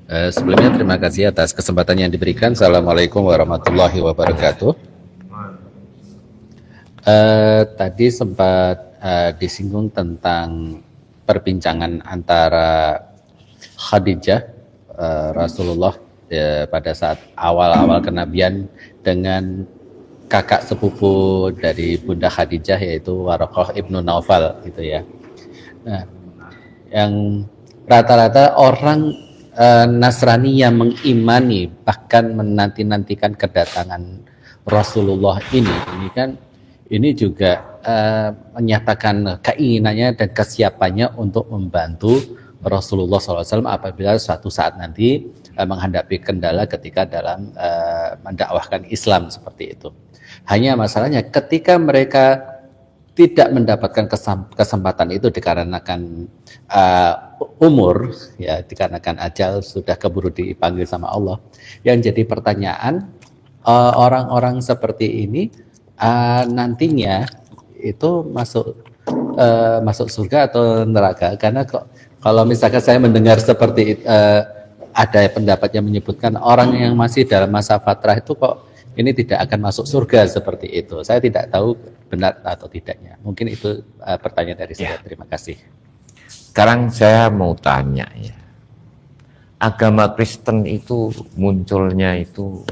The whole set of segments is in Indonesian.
Sebelumnya terima kasih atas kesempatan yang diberikan. Assalamualaikum warahmatullahi wabarakatuh. Tadi sempat disinggung tentang perbincangan antara Khadijah Rasulullah pada saat awal-awal kenabian dengan kakak sepupu dari Bunda Khadijah, yaitu Waraqah ibnu Naufal gitu ya. Nah, yang rata-rata orang Nasrani yang mengimani bahkan menanti-nantikan kedatangan Rasulullah ini kan ini juga menyatakan keinginannya dan kesiapannya untuk membantu Rasulullah SAW apabila suatu saat nanti menghadapi kendala ketika dalam mendakwahkan Islam seperti itu. Hanya masalahnya ketika mereka tidak mendapatkan kesempatan itu dikarenakan umur, ya, dikarenakan ajal sudah keburu dipanggil sama Allah. Yang jadi pertanyaan, orang-orang seperti ini nantinya itu masuk surga atau neraka? Karena kalau misalkan saya mendengar seperti ada pendapat yang menyebutkan orang yang masih dalam masa fatrah itu kok ini tidak akan masuk surga seperti itu. Saya tidak tahu benar atau tidaknya. Mungkin itu pertanyaan dari saya. Terima kasih. Sekarang saya mau tanya ya. Agama Kristen itu munculnya itu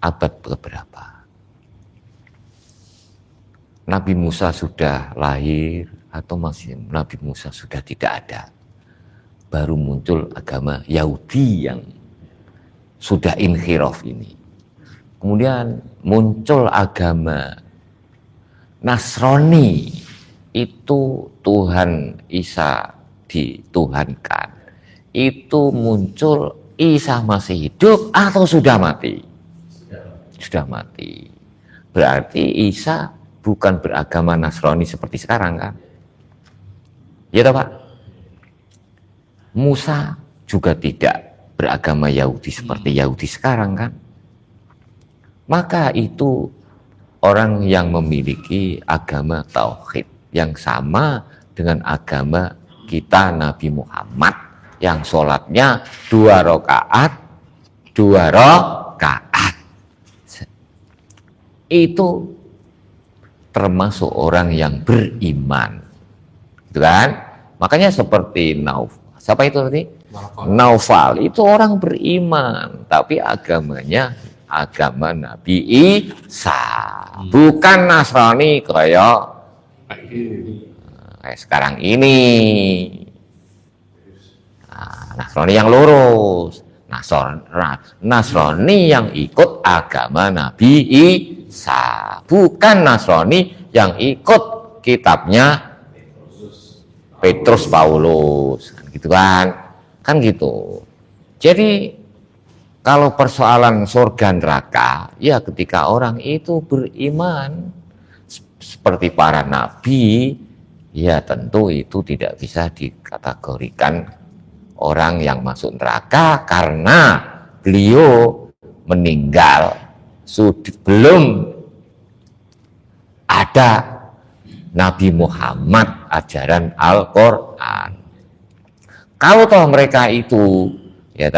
abad berapa? Nabi Musa sudah lahir atau masih Nabi Musa sudah tidak ada? Baru muncul agama Yahudi yang sudah inhiraf ini. Kemudian muncul agama Nasrani, itu Tuhan Isa dituhankan. Itu muncul Isa masih hidup atau sudah mati? Sudah mati. Berarti Isa bukan beragama Nasrani seperti sekarang kan? Ya toh Pak? Musa juga tidak beragama Yahudi seperti Yahudi sekarang kan? Maka itu orang yang memiliki agama tauhid yang sama dengan agama kita Nabi Muhammad yang sholatnya 2 rakaat. Itu termasuk orang yang beriman, gitu kan? Makanya seperti siapa itu tadi? Naufal itu orang beriman, tapi agamanya agama Nabi Isa, bukan Nasrani kayak sekarang ini. Nasrani yang lurus, Nasrani yang ikut agama Nabi Isa, bukan Nasrani yang ikut kitabnya Petrus Paulus, gitu kan gitu. Jadi kalau persoalan surga neraka, ya ketika orang itu beriman seperti para nabi, ya tentu itu tidak bisa dikategorikan orang yang masuk neraka karena beliau meninggal sebelum ada Nabi Muhammad, ajaran Al-Quran. Kalau toh mereka itu ya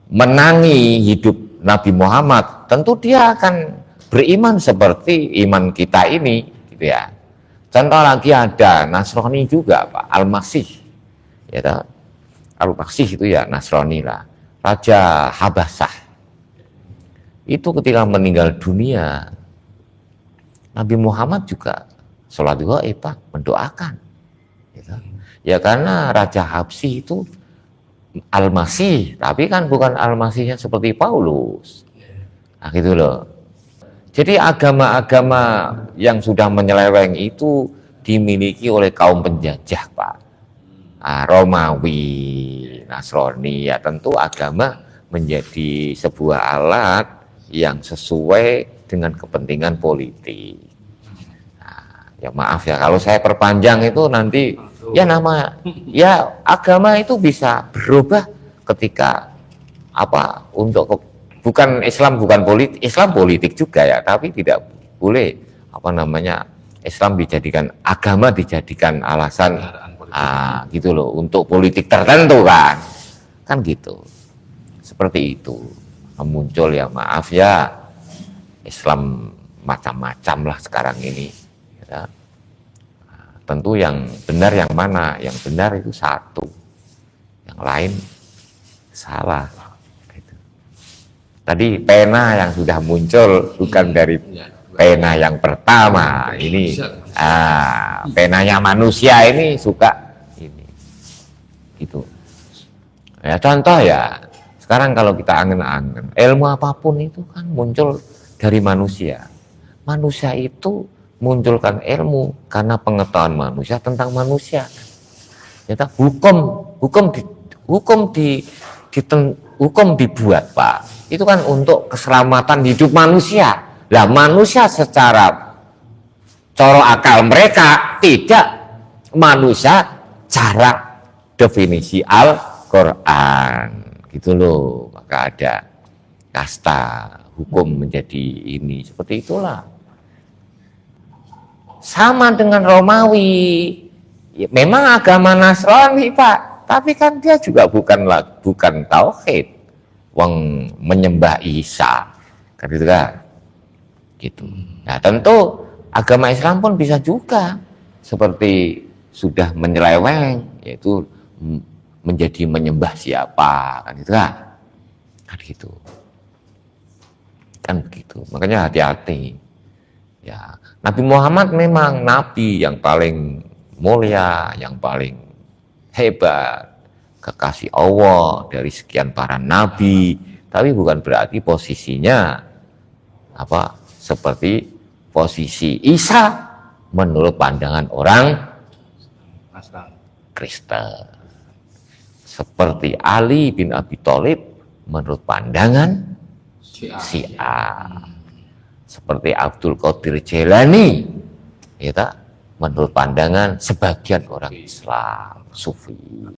menangi hidup Nabi Muhammad, tentu dia akan beriman seperti iman kita ini, gitu ya. Contoh lagi ada Nasrani juga, Pak, Al-Masih, ya, Al-Masih itu ya Nasrani lah, Raja Habasah. Itu ketika meninggal dunia, Nabi Muhammad juga sholat gaib, Pak, mendoakan, gitu. Ya karena Raja Habsyi itu Al-Masih, tapi kan bukan Al-Masihnya seperti Paulus. Nah gitu loh. Jadi agama-agama yang sudah menyeleweng itu dimiliki oleh kaum penjajah, Pak. Romawi, Nasrani, ya tentu agama menjadi sebuah alat yang sesuai dengan kepentingan politik. Nah, ya maaf ya, kalau saya perpanjang itu nanti ya agama itu bisa berubah ketika bukan Islam, bukan politik, Islam politik juga ya, tapi tidak boleh Islam dijadikan agama dijadikan alasan gitu loh untuk politik tertentu kan. kan gitu. Seperti itu. Muncul ya, maaf ya, Islam macam-macam lah sekarang ini. Ya. Tentu yang benar yang mana? Yang benar itu satu, yang lain salah. Gitu. Tadi pena yang sudah muncul bukan dari pena yang pertama. Ini penanya manusia ini suka ini. Gitu. Ya, contoh ya, sekarang kalau kita angen-angen, ilmu apapun itu kan muncul dari manusia. Manusia itu munculkan ilmu karena pengetahuan manusia tentang manusia. Ternyata hukum dibuat, Pak. Itu kan untuk keselamatan hidup manusia. Lah manusia secara coro akal mereka tidak manusia cara definisi Al-Qur'an. Gitu loh. Maka ada kasta hukum menjadi ini, seperti itulah. Sama dengan Romawi, ya, memang agama Nasrani, Pak, tapi kan dia juga bukan tauhid, wong menyembah Isa, kan gitu kan? Gitu. Nah tentu agama Islam pun bisa juga seperti sudah menyeleweng, yaitu menjadi menyembah siapa, kan gitu kan? Kan gitu. Kan begitu. Makanya hati-hati. Ya, Nabi Muhammad memang nabi yang paling mulia, yang paling hebat, kekasih Allah dari sekian para nabi, tapi bukan berarti posisinya seperti posisi Isa menurut pandangan orang Kristen. Seperti Ali bin Abi Thalib menurut pandangan Syiah. Seperti Abdul Qadir Jailani, ya, menurut pandangan sebagian orang Islam Sufi.